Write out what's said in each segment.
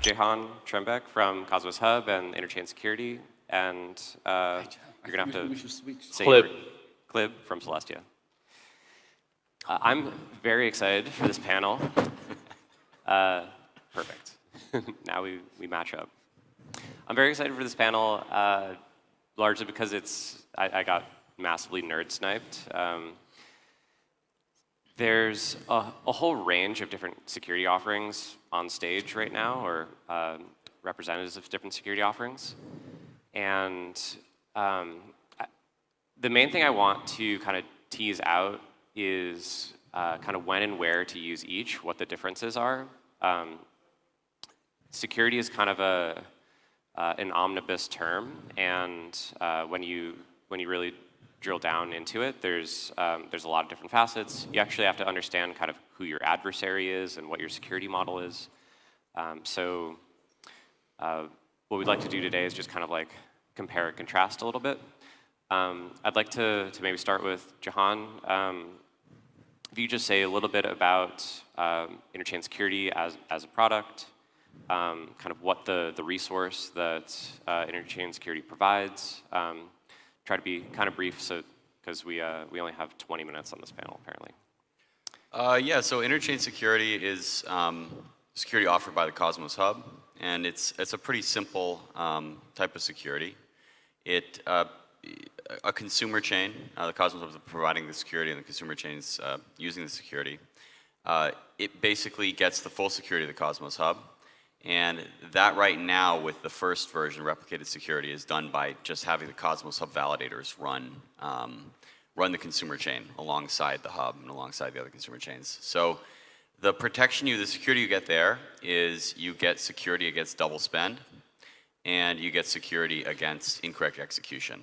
Jehan Trembeck from Cosmos Hub and Interchain Security, and you're going to have to say Hlib from Celestia. I'm very excited for this panel. Perfect. Now we match up. I'm very excited for this panel, largely because I got massively nerd sniped. There's a whole range of different security offerings on stage right now, or representatives of different security offerings. And the main thing I want to kind of tease out is kind of when and where to use each, what the differences are. Security is kind of an omnibus term, and when you really drill down into it, there's a lot of different facets. You actually have to understand kind of who your adversary is and what your security model is. So what we'd like to do today is just kind of like compare and contrast a little bit. I'd like to maybe start with Jehan. If you just say a little bit about Interchain Security as a product, kind of what the resource that Interchain Security provides. Try to be kind of brief, because we only have 20 minutes on this panel, apparently. Yeah, so Interchain Security is security offered by the Cosmos Hub, and it's a pretty simple type of security. A consumer chain, the Cosmos Hub is providing the security, and the consumer chain's using the security. It basically gets the full security of the Cosmos Hub. And that right now, with the first version, replicated security, is done by just having the Cosmos Hub validators run the consumer chain alongside the hub and alongside the other consumer chains. So the protection the security you get there is you get security against double spend, and you get security against incorrect execution.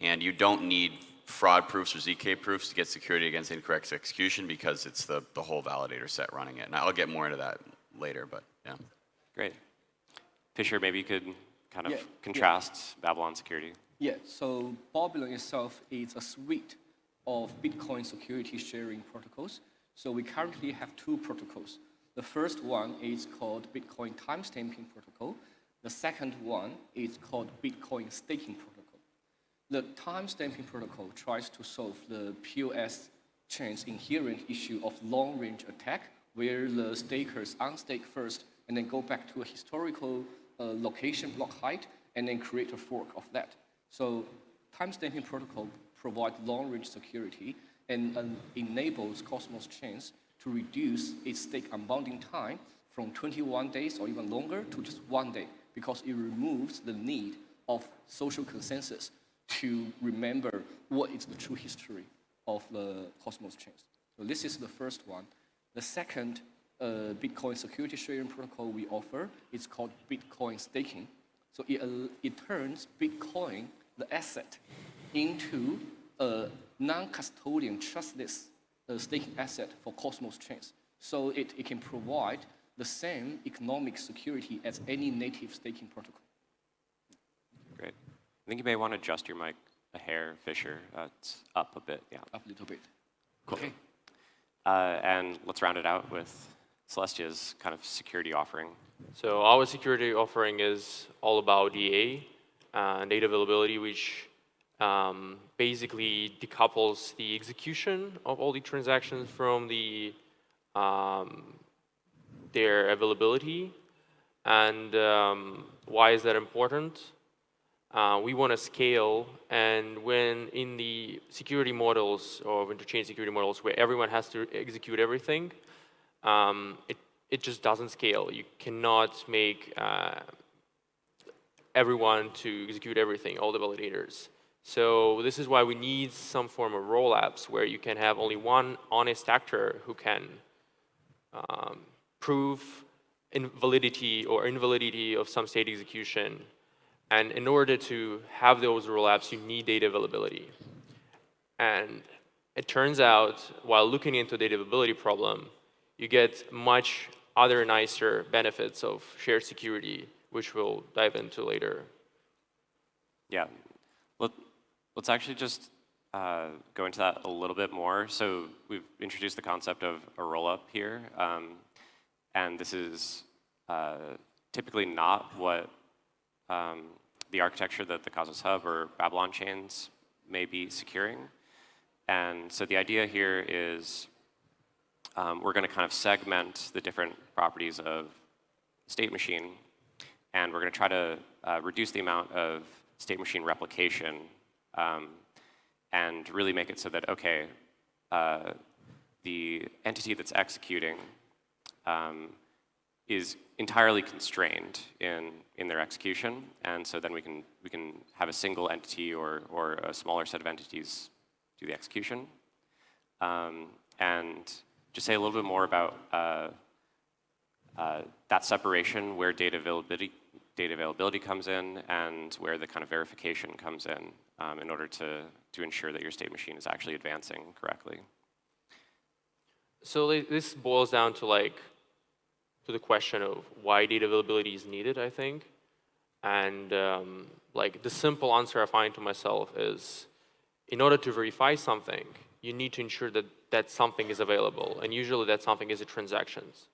And you don't need fraud proofs or ZK proofs to get security against incorrect execution, because it's the whole validator set running it. And I'll get more into that later, but yeah. Great. Fisher, maybe you could kind of contrast Babylon security. Yeah, so Babylon itself is a suite of Bitcoin security sharing protocols. So we currently have two protocols. The first one is called Bitcoin timestamping protocol. The second one is called Bitcoin staking protocol. The timestamping protocol tries to solve the POS chain's inherent issue of long-range attack, where the stakers unstake first and then go back to a historical location block height and then create a fork of that. So timestamping protocol provides long-range security and enables Cosmos chains to reduce its stake unbounding time from 21 days or even longer to just 1 day, because it removes the need of social consensus to remember what is the true history of the Cosmos chains. So this is the first one. The second Bitcoin security sharing protocol we offer is called Bitcoin staking. So it turns Bitcoin, the asset, into a non-custodian, trustless staking asset for Cosmos chains. So it can provide the same economic security as any native staking protocol. Great. I think you may want to adjust your mic a hair, Fisher. It's up a bit, yeah. Up a little bit. Cool. Okay. And let's round it out with Celestia's kind of security offering. So our security offering is all about DA, data availability, which basically decouples the execution of all the transactions from their availability. And why is that important? We want to scale, and when in the security models or interchain security models where everyone has to execute everything, it just doesn't scale. You cannot make everyone to execute everything, all the validators. So this is why we need some form of rollups where you can have only one honest actor who can prove invalidity or invalidity of some state execution. And in order to have those rollups, you need data availability. And it turns out, while looking into data availability problem, you get much other nicer benefits of shared security, which we'll dive into later. Yeah, let's actually just go into that a little bit more. So we've introduced the concept of a rollup here, and this is typically not what the architecture that the Cosmos Hub or Babylon chains may be securing. And so the idea here is we're going to kind of segment the different properties of state machine, and we're going to try to reduce the amount of state machine replication and really make it so that, okay, the entity that's executing is entirely constrained in their execution, and so then we can have a single entity or a smaller set of entities do the execution. And just say a little bit more about that separation, where data availability comes in, and where the kind of verification comes in order to ensure that your state machine is actually advancing correctly. So this boils down to to the question of why data availability is needed, I think. And the simple answer I find to myself is, in order to verify something, you need to ensure that that something is available. And usually that something is a transactions.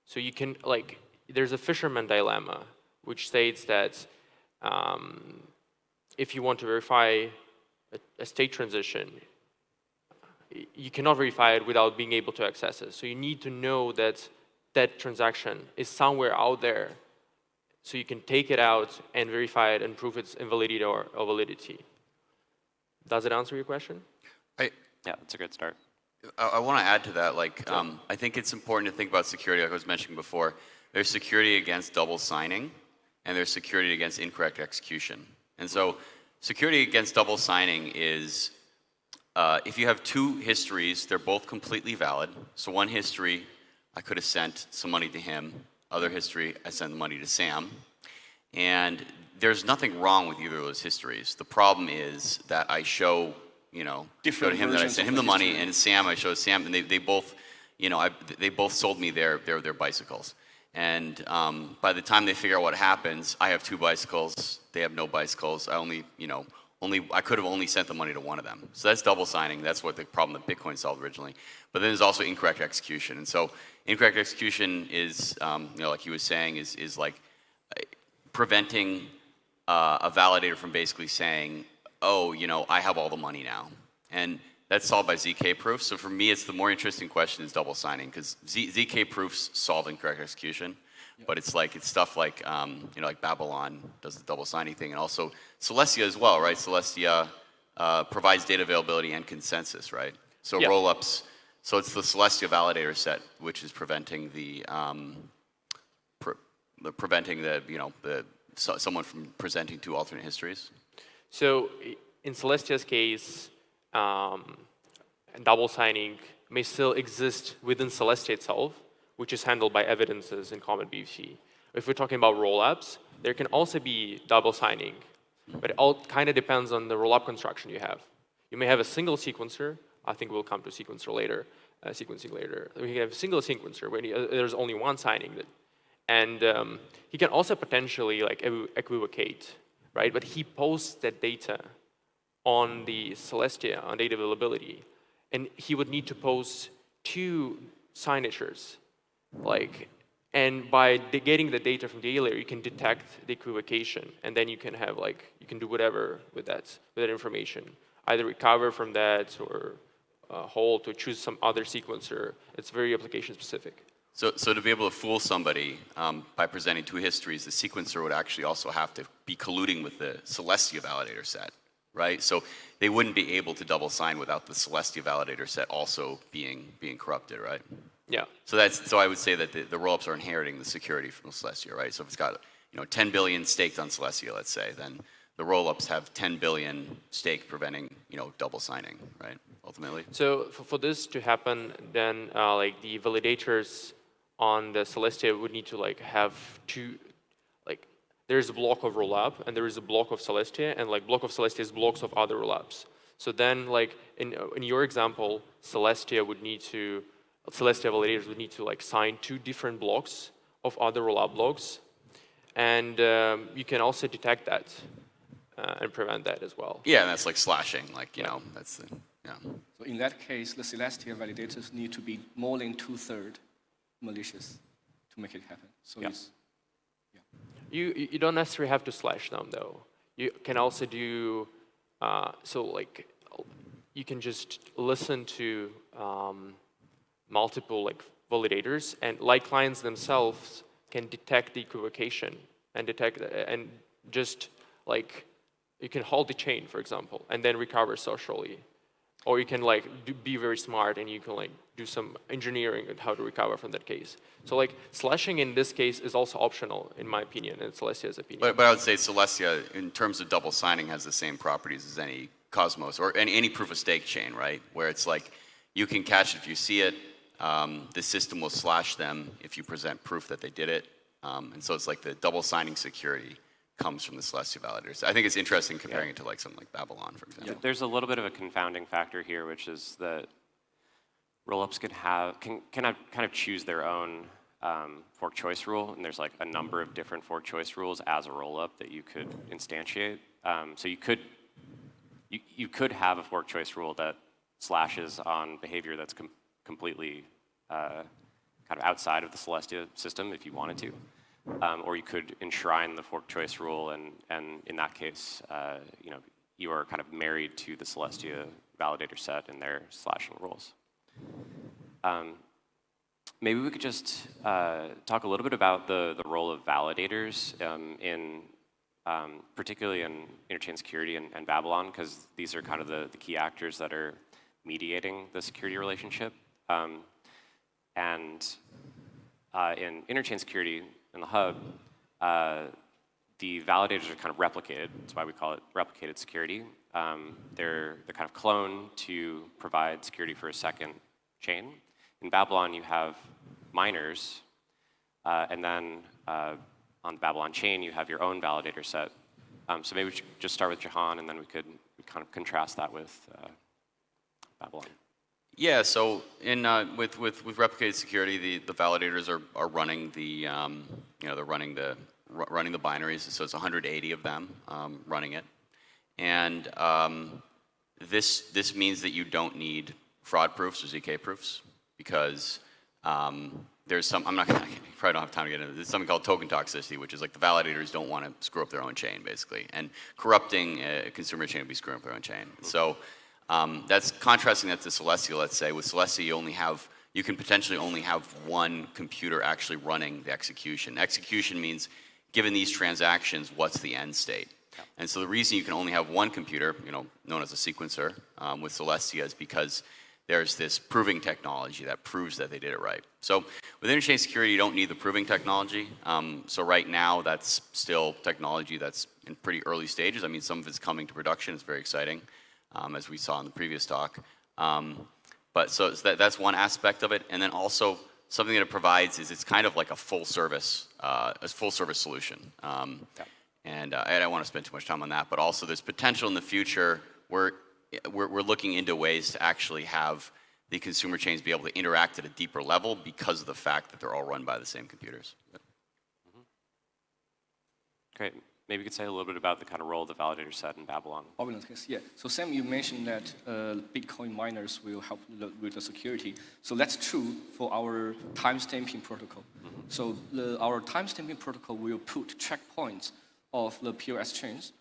So you can, there's a fisherman dilemma, which states that if you want to verify a state transition, you cannot verify it without being able to access it. So you need to know that that transaction is somewhere out there, so you can take it out and verify it and prove its invalidity or validity. Does it answer your question? Yeah, that's a good start. I want to add to that, I think it's important to think about security, like I was mentioning before. There's security against double signing, and there's security against incorrect execution. And so security against double signing is, if you have two histories, they're both completely valid. So one history, I could have sent some money to him. Other history, I sent the money to Sam. And there's nothing wrong with either of those histories. The problem is that I show to him that I sent him the money, and Sam, I showed Sam, and they both, they both sold me their bicycles. And by the time they figure out what happens, I have two bicycles, they have no bicycles. I could have only sent the money to one of them. So that's double signing. That's what the problem that Bitcoin solved originally. But then there's also incorrect execution. And so incorrect execution is, like he was saying, is like preventing a validator from basically saying, oh, I have all the money now. And that's solved by ZK proofs. So for me, it's the more interesting question is double signing, because ZK proofs solve incorrect execution. But it's stuff like like Babylon does the double signing thing, and also Celestia as well, right? Celestia provides data availability and consensus, right? So rollups. So it's the Celestia validator set which is preventing someone from presenting two alternate histories. So in Celestia's case, double signing may still exist within Celestia itself, which is handled by evidences in Comet BFC. If we're talking about rollups, there can also be double signing, but it all kind of depends on the rollup construction you have. You may have a single sequencer. I think we'll come to sequencing later. We can have a single sequencer where there's only one signing, and he can also potentially equivocate, right? But he posts that data on the Celestia on data availability, and he would need to post two signatures. And by getting the data from the data layer, you can detect the equivocation, and then you can have you can do whatever with that information, either recover from that or hold to choose some other sequencer. It's very application specific. So to be able to fool somebody by presenting two histories, the sequencer would actually also have to be colluding with the Celestia validator set, right? So they wouldn't be able to double sign without the Celestia validator set also being corrupted, right? Yeah. So I would say that the rollups are inheriting the security from Celestia, right? So if it's got 10 billion staked on Celestia, let's say, then the rollups have 10 billion staked, preventing double signing, right? Ultimately. So for this to happen, then the validators on the Celestia would need to have two. There's a block of rollup and there is a block of Celestia, and block of Celestia is blocks of other rollups. So then in your example, Celestia validators would need to sign two different blocks of other rollup blocks, and you can also detect that and prevent that as well. Yeah, and that's slashing, that's yeah. So in that case, the Celestia validators need to be more than 2/3 malicious to make it happen. So Yeah. it's, You don't necessarily have to slash them though. You can also do so like you can just listen to multiple like validators, and like clients themselves can detect the equivocation and detect and just like you can hold the chain, for example, and then recover socially. Or you can like be very smart and you can like do some engineering on how to recover from that case. So like slashing in this case is also optional in my opinion and Celestia's opinion. But I would say Celestia, in terms of double signing, has the same properties as any Cosmos or any proof of stake chain, right? Where it's like you can catch it if you see it. The system will slash them if you present proof that they did it. And so it's like the double signing security comes from the Celestia validators. I think it's interesting comparing it to like something like Babylon, for example. Yeah. There's a little bit of a confounding factor here, which is that rollups can kind of choose their own fork choice rule, and there's like a number of different fork choice rules as a rollup that you could instantiate. So you could have a fork choice rule that slashes on behavior that's completely kind of outside of the Celestia system if you wanted to. Or you could enshrine the fork choice rule, and in that case, you are kind of married to the Celestia validator set and their slashing rules. Maybe we could just talk a little bit about the role of validators particularly in interchain security and Babylon, because these are kind of the key actors that are mediating the security relationship. And in interchain security, in the hub, the validators are kind of replicated. That's why we call it replicated security. They're kind of cloned to provide security for a second chain. In Babylon, you have miners, and then on the Babylon chain, you have your own validator set. So maybe we should just start with Jehan, and then we could kind of contrast that with Babylon. Yeah, so in with replicated security, the validators are running the they're running the binaries. So it's 180 of them running it, and this means that you don't need fraud proofs or ZK proofs because there's some. You probably don't have time to get into this. There's something called token toxicity, which is like the validators don't want to screw up their own chain, basically, and corrupting a consumer chain would be screwing up their own chain. So. That's contrasting that to Celestia, let's say. With Celestia, you can potentially only have one computer actually running the execution. Execution means, given these transactions, what's the end state? Yeah. And so the reason you can only have one computer, known as a sequencer, with Celestia is because there's this proving technology that proves that they did it right. So with interchain security, you don't need the proving technology. So right now, that's still technology that's in pretty early stages. I mean, some of it's coming to production. It's very exciting. As we saw in the previous talk. But so that's one aspect of it. And then also something that it provides is it's kind of like a full service solution. And I don't want to spend too much time on that, but also there's potential in the future where we're looking into ways to actually have the consumer chains be able to interact at a deeper level because of the fact that they're all run by the same computers. Mm-hmm. Great. Maybe you could say a little bit about the kind of role of the validator set in Babylon. Yeah. So Sam, you mentioned that Bitcoin miners will help with the security. So that's true for our timestamping protocol. Mm-hmm. So our timestamping protocol will put checkpoints of the POS chains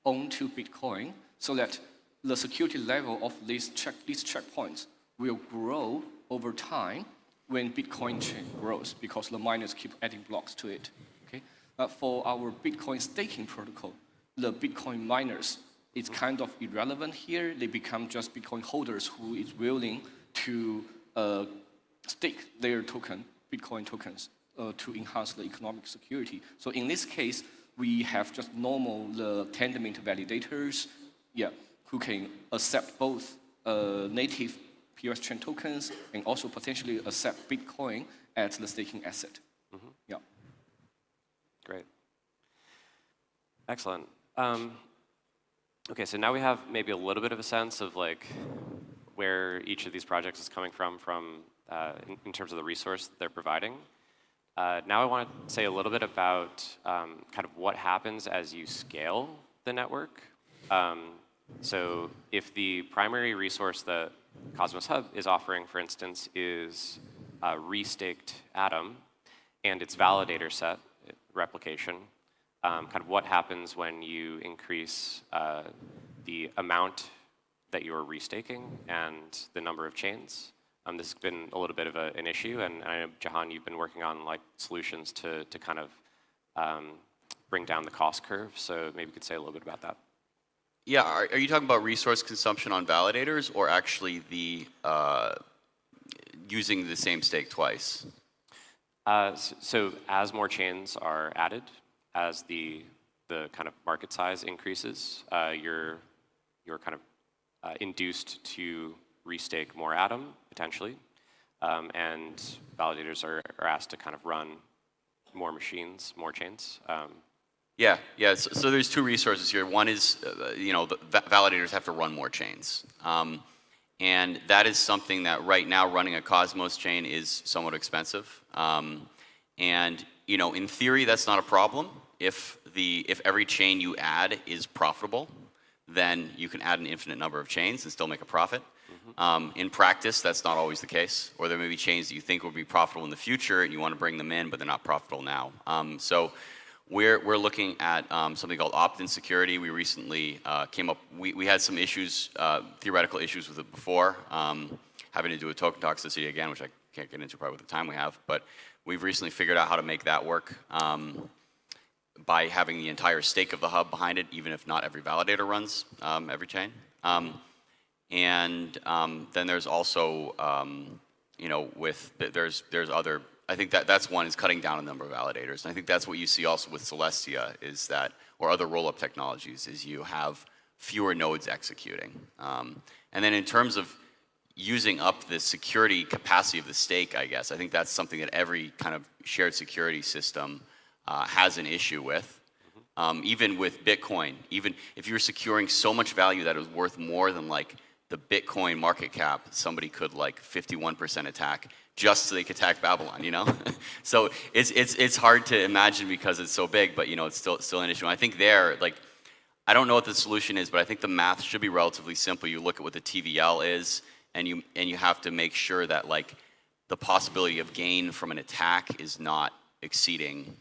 onto Bitcoin so that the security level of these checkpoints will grow over time when Bitcoin chain grows because the miners keep adding blocks to it. For our Bitcoin staking protocol, the Bitcoin miners, it's kind of irrelevant here. They become just Bitcoin holders who is willing to stake their Bitcoin tokens, to enhance the economic security. So in this case, we have just the Tendermint validators, who can accept both native POS chain tokens and also potentially accept Bitcoin as the staking asset. Mm-hmm. Yeah. Great. Excellent. Okay, so now we have maybe a little bit of a sense of like where each of these projects is coming from in terms of the resource that they're providing. Now I want to say a little bit about kind of what happens as you scale the network. So if the primary resource that Cosmos Hub is offering, for instance, is restaked Atom, and its validator set, replication, kind of what happens when you increase the amount that you're restaking and the number of chains. This has been a little bit of an issue, and I know, Jehan, you've been working on like solutions to kind of bring down the cost curve, so maybe you could say a little bit about that. Yeah, are you talking about resource consumption on validators, or actually the using the same stake twice? So as more chains are added, as the kind of market size increases, you're kind of induced to restake more Atom, potentially, and validators are asked to kind of run more machines, more chains. Yeah. So there's two resources here. One is, the validators have to run more chains. And that is something that right now running a Cosmos chain is somewhat expensive. And, in theory, that's not a problem. If every chain you add is profitable, then you can add an infinite number of chains and still make a profit. In practice, that's not always the case, or there may be chains that you think will be profitable in the future and you want to bring them in, but they're not profitable now. So we're looking at something called opt-in security. We recently came up, we had some issues, theoretical issues with it before, having to do with token toxicity again, which I can't get into probably with the time we have, but we've recently figured out how to make that work by having the entire stake of the hub behind it, even if not every validator runs every chain. And then there's also, there's other, I think that's one is cutting down a number of validators. And I think that's what you see also with Celestia is that, or other roll-up technologies, is you have fewer nodes executing. And then in terms of using up the security capacity of the stake, I guess, I think that's something that every kind of shared security system has an issue with. Even with Bitcoin, even if you're securing so much value that it was worth more than like the Bitcoin market cap, somebody could like 51% attack just so they could attack Babylon, So it's hard to imagine because it's so big, but it's still an issue. And I think I don't know what the solution is, but I think the math should be relatively simple. You look at what the TVL is, and you have to make sure that like the possibility of gain from an attack is not exceeding,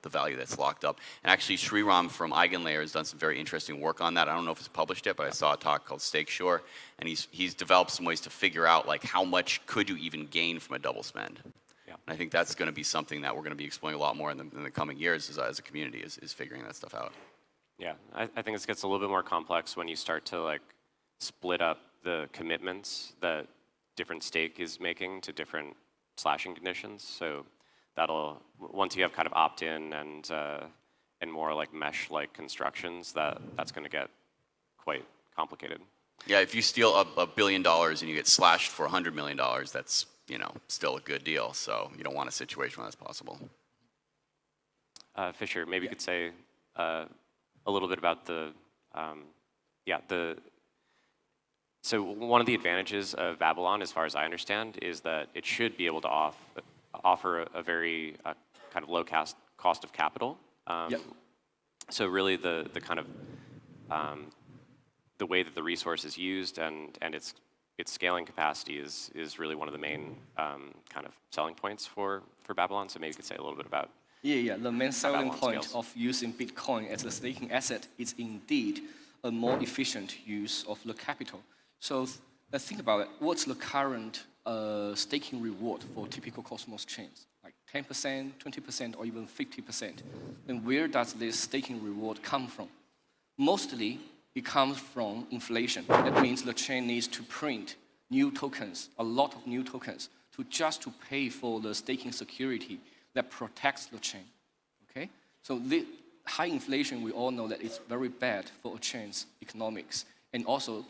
the value that's locked up. And actually, Sriram from Eigenlayer has done some very interesting work on that. I don't know if it's published yet, but I saw a talk called Stake Shore, and he's developed some ways to figure out like how much could you even gain from a double spend. Yeah. And I think that's going to be something that we're going to be exploring a lot more in the coming years as a community is figuring that stuff out. Yeah, I think this gets a little bit more complex when you start to like split up the commitments that different stake is making to different slashing conditions. So that'll, once you have kind of opt-in and more like mesh-like constructions, that's going to get quite complicated. Yeah, if you steal $1 billion and you get slashed for $100 million, that's still a good deal. So you don't want a situation where that's possible. Fisher, maybe you could say a little bit about so one of the advantages of Babylon, as far as I understand, is that it should be able to offer a very kind of low cost of capital. So really the kind of the way that the resource is used and its scaling capacity is really one of the main kind of selling points for Babylon. So maybe you could say a little bit about. Yeah. The main selling point of using Bitcoin as a staking asset is indeed a more efficient use of the capital. So let's think about it. What's the current staking reward for typical Cosmos chains? Like 10%, 20%, or even 50%. Then where does this staking reward come from? Mostly, it comes from inflation. That means the chain needs to print new tokens, a lot of new tokens, to pay for the staking security that protects the chain. Okay? So the high inflation, we all know that it's very bad for a chain's economics, and also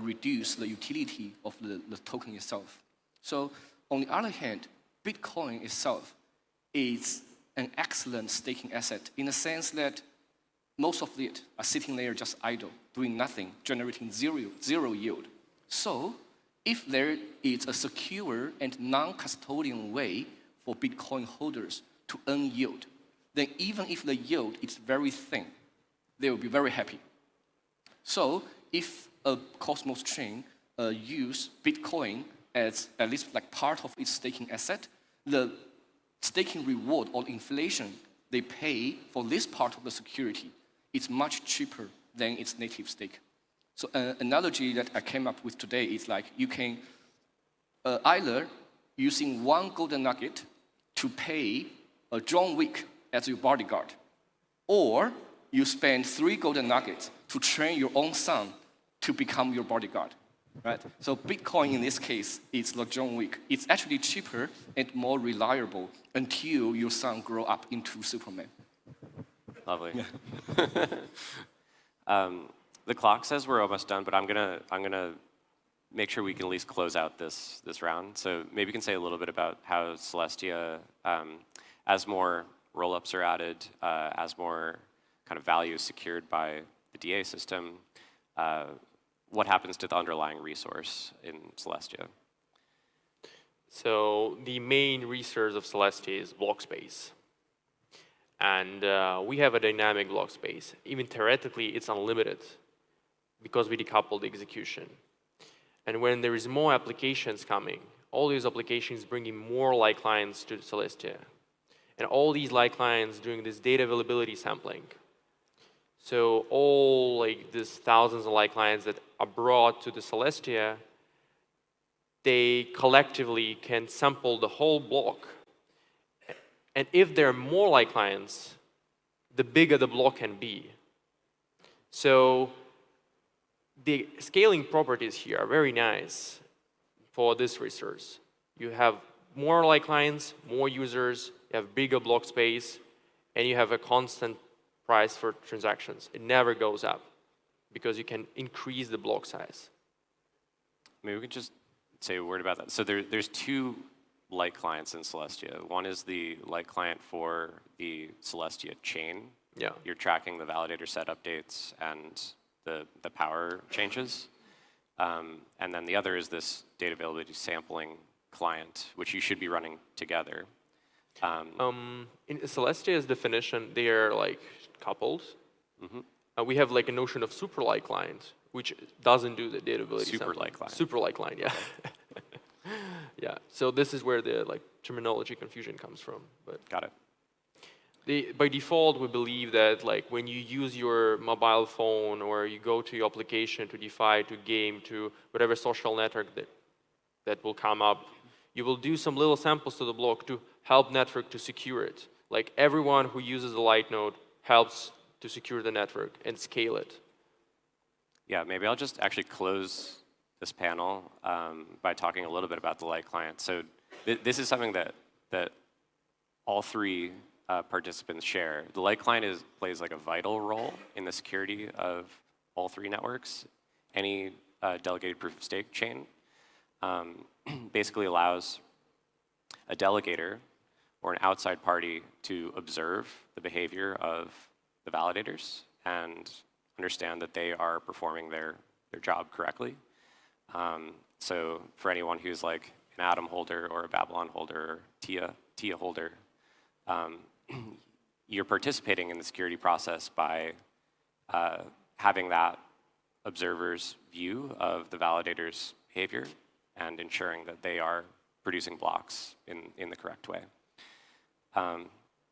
reduce the utility of the token itself. So on the other hand, Bitcoin itself is an excellent staking asset in the sense that most of it are sitting there just idle, doing nothing, generating zero yield. So if there is a secure and non-custodian way for Bitcoin holders to earn yield, then even if the yield is very thin, they will be very happy. So if a Cosmos chain use Bitcoin as at least like part of its staking asset, the staking reward or inflation they pay for this part of the security is much cheaper than its native stake. So an analogy that I came up with today is like you can either using one golden nugget to pay John Wick as your bodyguard, or you spend 3 golden nuggets to train your own son to become your bodyguard, right? So Bitcoin in this case is like John Wick. It's actually cheaper and more reliable until your son grow up into Superman. Lovely. Yeah. The clock says we're almost done, but I'm gonna make sure we can at least close out this round. So maybe you can say a little bit about how Celestia, as more rollups are added, as more kind of value is secured by the DA system, what happens to the underlying resource in Celestia? So the main resource of Celestia is block space. And we have a dynamic block space. Even theoretically, it's unlimited because we decouple the execution. And when there is more applications coming, all these applications bringing more light clients to Celestia. And all these light clients doing this data availability sampling. So all like these thousands of light clients that are brought to the Celestia, they collectively can sample the whole block. And if there are more light clients, the bigger the block can be. So the scaling properties here are very nice for this resource. You have more light clients, more users, you have bigger block space, and you have a constant price for transactions. It never goes up because you can increase the block size. Maybe we could just say a word about that. So there's 2 light clients in Celestia. One is the light client for the Celestia chain. Yeah. You're tracking the validator set updates and the power changes. And then the other is this data availability sampling client, which you should be running together. In Celestia's definition, they are like coupled. Mm-hmm. We have like a notion of super light client, which doesn't do the data availability Super sampling. light client. Super light client, yeah. Yeah, so this is where the like terminology confusion comes from. But Got it. by default, we believe that like when you use your mobile phone or you go to your application to DeFi, to game, to whatever social network that will come up, you will do some little samples to the block to help network to secure it. Like everyone who uses the light node helps to secure the network and scale it. Yeah, maybe I'll just actually close this panel by talking a little bit about the light client. So this is something that all 3 participants share. The light client plays like a vital role in the security of all 3 networks. Any delegated proof of stake chain basically allows a delegator or an outside party to observe the behavior of the validators and understand that they are performing their job correctly. So for anyone who's like an Atom holder or a Babylon holder or TIA holder, you're participating in the security process by having that observer's view of the validator's behavior and ensuring that they are producing blocks in the correct way.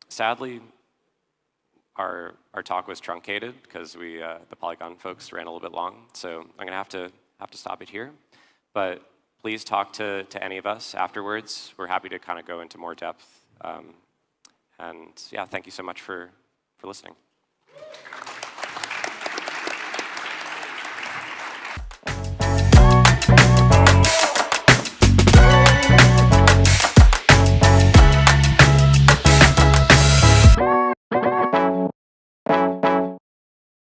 Sadly, our talk was truncated because the Polygon folks ran a little bit long, so I'm gonna have to stop it here. But please talk to any of us afterwards. We're happy to kind of go into more depth. And yeah, thank you so much for listening.